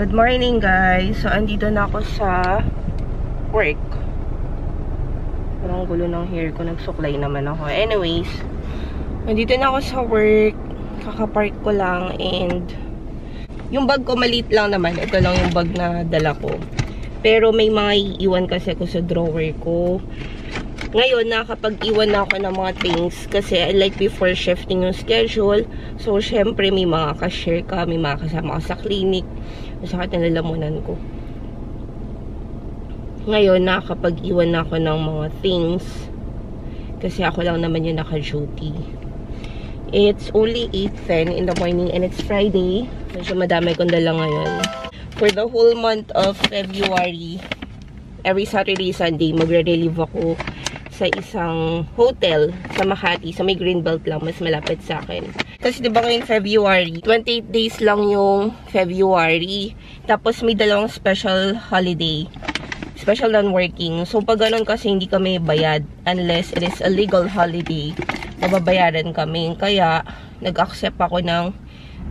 Good morning guys. So andito na ako sa work. Parang gulo ng hair ko, nagsuklay naman ako. Anyways, andito na ako sa work. Kakapark ko lang and yung bag ko maliit lang naman. Ito lang yung bag na dala ko. Pero may mga iiwan kasi ako sa drawer ko. Ngayon, nakapag-iwan na ako ng mga things kasi I like before shifting yung schedule. So, syempre, may mga ka-share ka, may mga kasama ka sa clinic. Masakit na lalamunan ko. Ngayon, nakapag-iwan na ako ng mga things kasi ako lang naman yung naka-duty. It's only 8:10 in the morning and it's Friday. Medyo madami kong dala ngayon. For the whole month of February, every Saturday, Sunday, magre-relieve ako sa isang hotel sa Makati, sa may Greenbelt lang, mas malapit sa akin. Kasi diba ngayon February, 28 days lang yung February. Tapos may dalawang special holiday. Special non-working. So pag ganun kasi hindi kami bayad unless it is a legal holiday. Mababayaran kami. Kaya nag-accept ako ng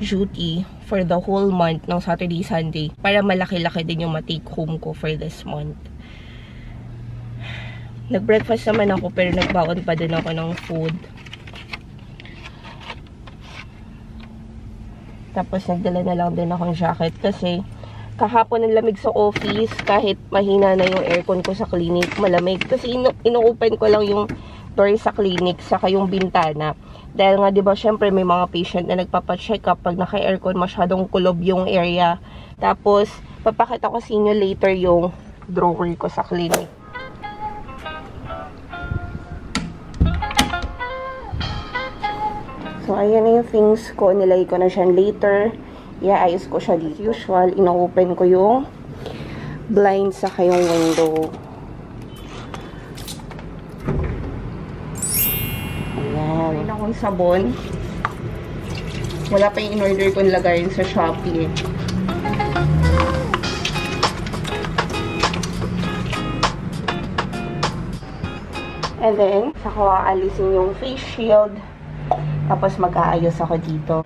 duty for the whole month ng Saturday, Sunday para malaki-laki din yung ma-take home ko for this month. Nag-breakfast naman ako pero nagbaon pa din ako ng food. Tapos nagdala na lang din akong jacket kasi kahapon ang lamig sa office kahit mahina na yung aircon ko sa clinic, malamig. Kasi ino-open ko lang yung door sa clinic saka yung bintana. Dahil nga 'di ba syempre may mga patient na nagpapa-check up pag naka-aircon masyadong kulob yung area. Tapos papakita ko sa inyo later yung drawer ko sa clinic. So, ayan na yung things ko. Nilagay ko na siya later. Iaayos ko siya dito. As usual, ino-open ko yung blind saka yung window. Ayan. Ayan akong sabon. Wala pa yung in-order ko nilagayin sa Shopee. And then, saka aalisin yung face shield. Tapos mag-aayos ako dito.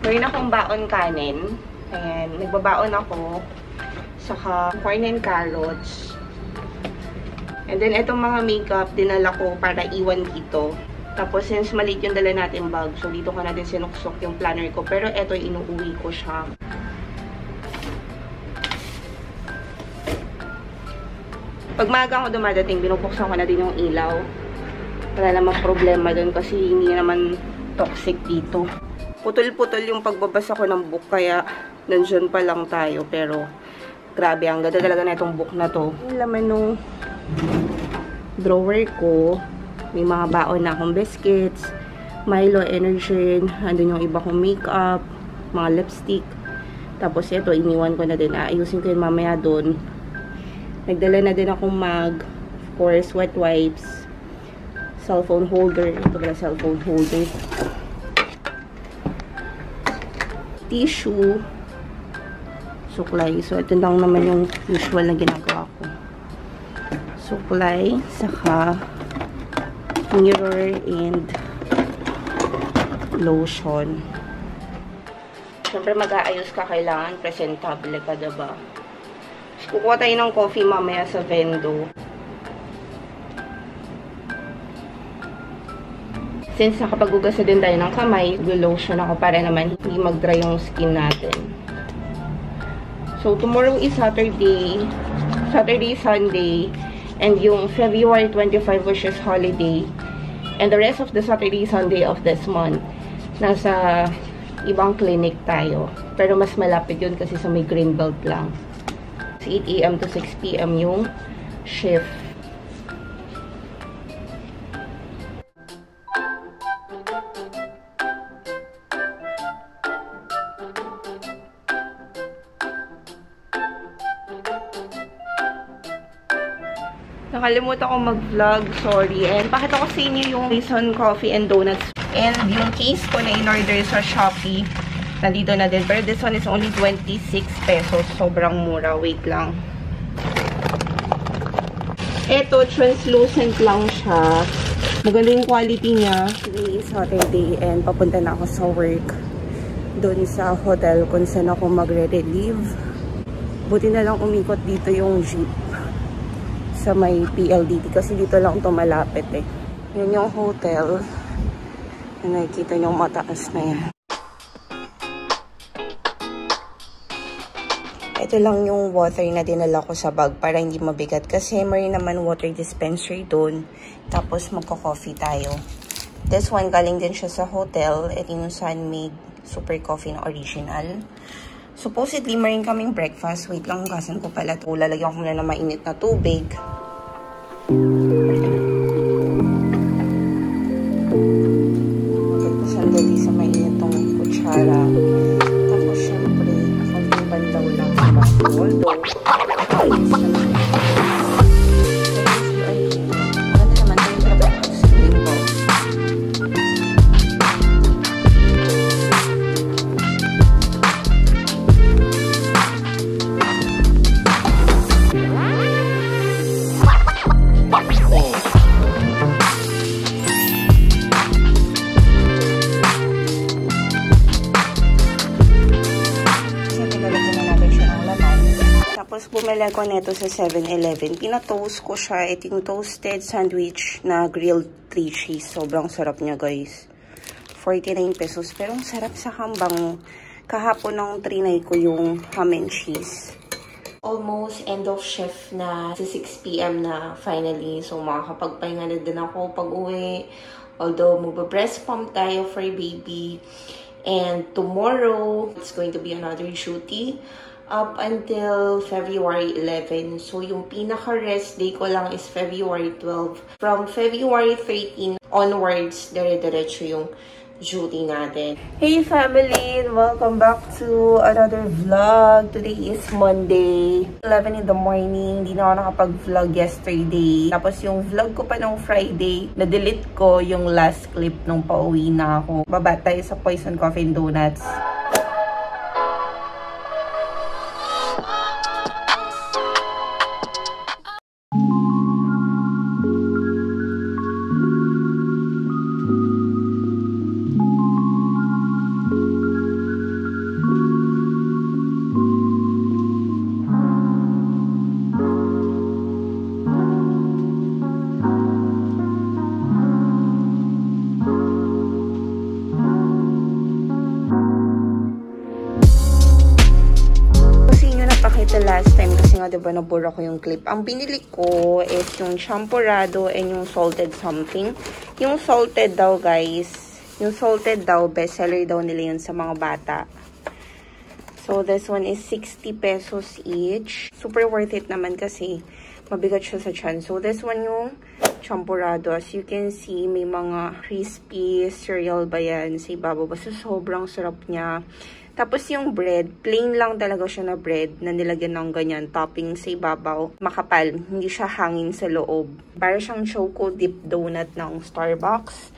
Mayroon akong baon kanin. Ayan, nagbabaon ako. Saka corn and carrots. And then, itong mga makeup, dinala ko para iwan dito. Tapos, since maliit yung dala natin bag, so dito ko natin sinuksok yung planner ko. Pero eto, inuuwi ko siya. Pag maaga ako dumadating, binubuksan ko na din yung ilaw. Wala namang problema dun kasi hindi naman toxic dito. Putol-putol yung pagbabasa ko ng book, kaya nandyan pa lang tayo. Pero, grabe, ang ganda talaga na itong book na to. Yung laman nung drawer ko, may mga baon na akong biscuits, Milo, Energen, andun yung iba kong makeup, mga lipstick. Tapos ito, iniwan ko na din. Ayusin ko yun mamaya doon. Nagdala na din akong mug, of course, wet wipes, cellphone holder. Ito pala cellphone holder. Tissue, suklay. So, ito lang naman yung usual na ginagawa ko. Suklay, saka mirror and lotion. Siyempre mag-aayos ka, kailangan presentable ka, diba? Kukuha tayo ng coffee mamaya sa vendo. Since nakapag-ugas na din tayo ng kamay, lotion ako para naman hindi mag-dry yung skin natin. So tomorrow is Saturday, Sunday, and yung February 25 which is holiday. And the rest of the Saturday, Sunday of this month, nasa ibang clinic tayo. Pero mas malapit yun kasi sa may Greenbelt lang. 8 AM to 6 PM yung shift. Nakalimutan ko mag-vlog, sorry. And pakita ko sa inyo yung Reason Coffee and Donuts. And yung case ko na in-order sa Shopee, nandito na din. Pero this one is only 26 pesos. Sobrang mura. Wait lang. Ito, translucent lang siya. Maganda yung quality niya. Today is Saturday and papunta na ako sa work. Doon sa hotel kung saan ako magre-relieve. Buti na lang umikot dito yung jeep sa may PLDT kasi dito lang ito malapit eh. Yun yung hotel. Nakikita nyo mataas na yan. Ito lang yung water na dinala ko sa bag para hindi mabigat kasi may naman water dispenser doon. Tapos magko-coffee tayo. This one galing din siya sa hotel. Ito yung Sunmade Super Coffee na original. Supposedly, maring kaming breakfast. Wait lang, hugasan ko pala ito. Lalagyan ko muna ng mainit na tubig. Sandali sa mainit tong kutsara. Tapos, syempre, konting bandaw lang sa basketball. Ayos na lang. Maganda naman ito yung trabaho sa linggo. Tapos, bumili ko neto sa 7-Eleven. Pinatoast ko siya. Ito yung toasted sandwich na grilled 3 cheese. Sobrang sarap niya, guys. 49 pesos. Pero ang sarap sa hambang. Kahapon nang trinay ko yung ham and cheese. Almost end of shift na sa 6 PM na finally. So, makakapagpahinga na din ako pag-uwi. Although, magbe-breast pump tayo for baby. And tomorrow, it's going to be another duty. Up until February 11. So, yung pinaka-rest day ko lang is February 12. From February 13 onwards, dire-diretso yung duty natin. Hey family! Welcome back to another vlog. Today is Monday. 11 in the morning. Hindi na ako nakapag-vlog yesterday. Tapos yung vlog ko pa nung Friday, na-delete ko yung last clip nung pauwi na ako. Baba tayo sa Poison Coffee and Donuts. Last time kasi nga diba nabura ko yung clip. Ang binili ko is yung champurrado and yung salted something. Yung salted daw guys, yung salted daw bestseller daw nila yun sa mga bata. So this one is 60 pesos each. Super worth it naman kasi mabigat siya sa tiyan. So this one yung champurrado. As you can see, may mga crispy cereal ba yan sa ibabaw. Basta sobrang sarap niya. Tapos yung bread, plain lang talaga siya na bread na nilagyan ng ganyan, topping sa ibabaw. Makapal, hindi siya hangin sa loob. Para siyang choco dip donut ng Starbucks.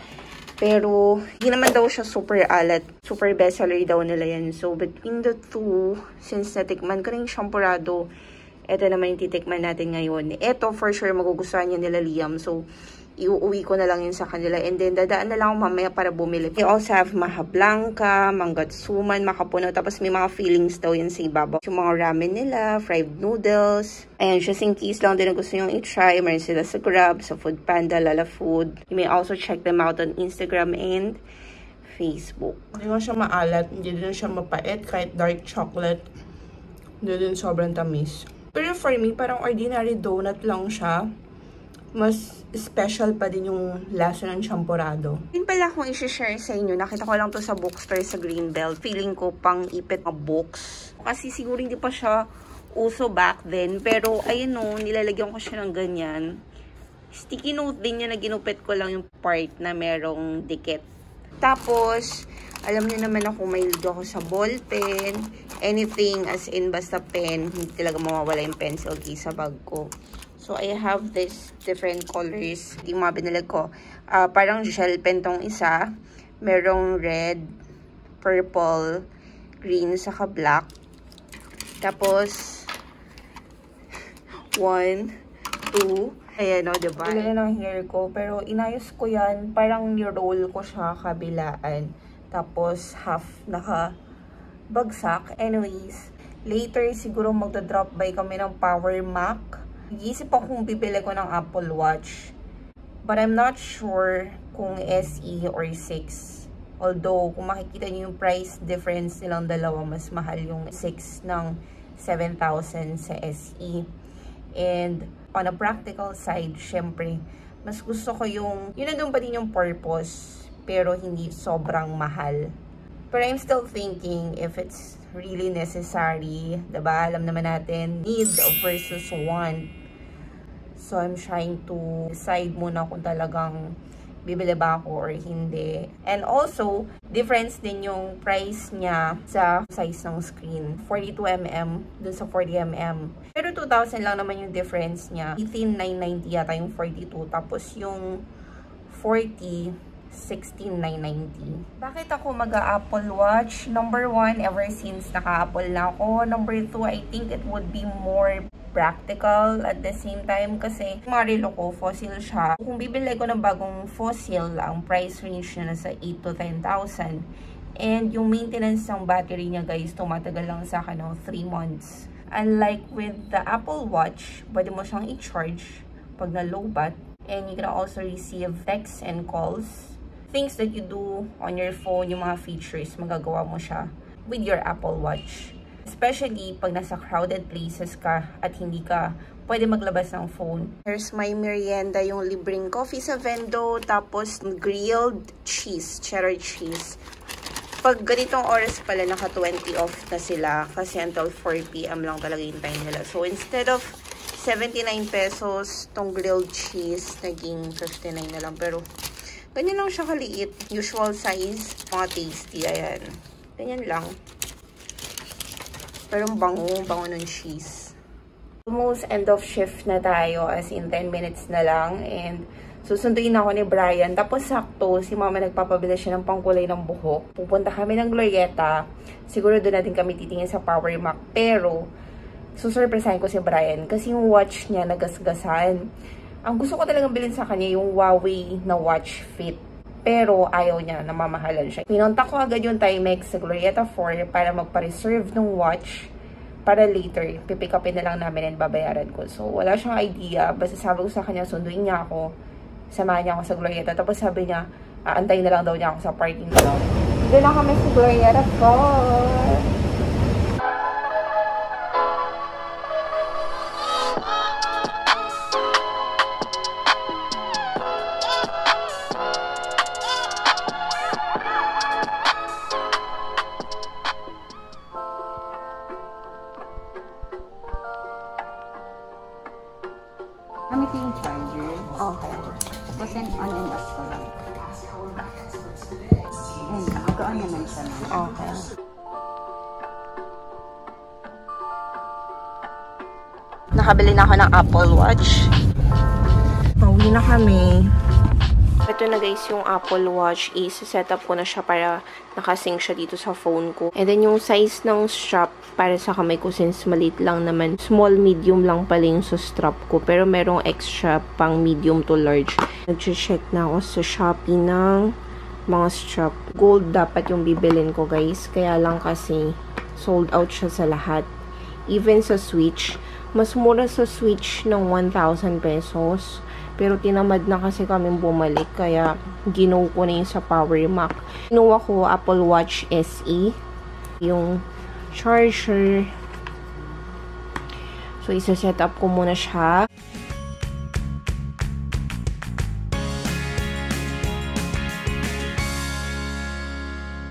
Pero, hindi naman daw siya super alat. Super bestseller daw nila yan. So, between the two, since natikman ko na yung champurrado, ito naman yung titikman natin ngayon. Ito, for sure, magugustuhan niya nila Liam. So, iuuwi ko na lang yun sa kanila. And then, dadaan na lang ako mamaya para bumili. They also have Maha Blanca, Mangatsuman, Makapuno. Tapos, may mga fillings daw yun sa ibabaw. Yung mga ramen nila, fried noodles. Ayan, just in case lang din na gusto nyo i-try. Meron sila sa Grab, sa Food Panda, Lala Food. You may also check them out on Instagram and Facebook. Hindi mo siya maalat. Hindi din siya mapait. Kahit dark chocolate. Hindi din sobrang tamis. Pero for me, parang ordinary donut lang siya. Mas special pa din yung lasa ng champurrado. Yun pala akong isi-share sa inyo. Nakita ko lang to sa bookstore sa Greenbelt. Feeling ko pang ipit na books. Kasi siguro hindi pa siya uso back then. Pero ayun o, nilalagyan ko siya ng ganyan. Sticky note din niya na ginupit ko lang yung part na merong dikit. Tapos, alam niyo naman ako, may ligo ako sa ball pen. Anything as in basta pen. Hindi talaga mawawala yung pencil case sa bag ko. So, I have this different colors. Yung mga binili ko. Parang gel pen tong isa. Merong red, purple, green, saka black. Tapos, 1, 2, Ayan o, diba? Ilala ng hair ko. Pero inayos ko yan. Parang ni-roll ko siya kabilaan. Tapos half nakabagsak. Anyways, later siguro magda-drop by kami ng Power Mac. Nag-iisip ako kung bibili ko ng Apple Watch. But I'm not sure kung SE or 6. Although, kung makikita niyo yung price difference nilang dalawa, mas mahal yung 6 ng 7,000 sa SE. And on a practical side, syempre, mas gusto ko yung, yun nandun pa din yung purpose, pero hindi sobrang mahal. But I'm still thinking if it's really necessary, diba? Alam naman natin, need versus want. So, I'm trying to decide muna kung talagang bibili ba ako or hindi. And also, difference din yung price niya sa size ng screen. 42mm dun sa 40mm. Pero 2,000 lang naman yung difference niya. 18,990 yata yung 42. Tapos yung 40, 16,990. Bakit ako mag-Apple Watch? Number 1, ever since naka-Apple na ako. Number 2, I think it would be more practical at the same time kasi marilo ko, fossil siya. Kung bibili ko ng bagong fossil, ang price range niya nasa 8 to 10,000. And yung maintenance ng battery niya guys, tumatagal lang sa akin 3 months. Unlike with the Apple Watch, pwede mo siyang i-charge pag na-lowbat. And you can also receive texts and calls. Things that you do on your phone, yung mga features, magagawa mo siya with your Apple Watch. Especially pag nasa crowded places ka at hindi ka pwede maglabas ng phone. Here's my merienda, yung libreng coffee sa Vendo, tapos grilled cheese, cheddar cheese. Pag ganitong oras pala, naka 20 off na sila kasi until 4 PM lang talaga yung time nila. So instead of 79 pesos, tong grilled cheese, naging 59 na lang. Pero ganyan lang siya kaliit. Usual size, mga tasty, ayan. Ganyan lang. Pero bango ng cheese. Almost end of shift na tayo, as in 10 minutes na lang. And susunduin ako ni Brian. Tapos sakto, si mama nagpapabila siya ng pangkulay ng buhok. Pupunta kami ng Glorieta. Siguro doon natin kami titingin sa Power Mac. Pero, susurpresahin ko si Brian. Kasi yung watch niya nagasgasan. Ang gusto ko talagang bilhin sa kanya yung Huawei na watch fit. Pero ayaw niya, namamahalan siya. Pinunta ko agad yung Timex sa Glorieta 4 para magpa-reserve ng watch para later, pipick upin na lang namin and babayaran ko. So, wala siyang idea. Basta sabi ko sa kanya, sunduin niya ako. Samahan niya ako sa Glorieta. Tapos sabi niya, aantayin na lang daw niya ako sa parking lot. Doon na kami sa Glorieta 4. Gamit yung charger. Okay. Tapos on and off ko lang. Ayun, naka-on naman siya. Okay. Nakabili na ako ng Apple Watch. Pauwi na kami. Ito na guys, yung Apple Watch is set up ko na siya para nakasync siya dito sa phone ko. And then yung size ng strap para sa kamay ko since maliit lang naman. Small, medium lang pala yung sa strap ko. Pero merong extra pang medium to large. Nag-check na ako sa Shopee ng mga strap. Gold dapat yung bibilin ko guys. Kaya lang kasi sold out siya sa lahat. Even sa Switch. Mas mura sa Switch ng 1,000 pesos. Pero tinamad na kasi kami bumalik. Kaya ginaw ko na yung sa Power Mac. Kinuha ko Apple Watch SE. Yung charger. So, isa-set up ko muna siya.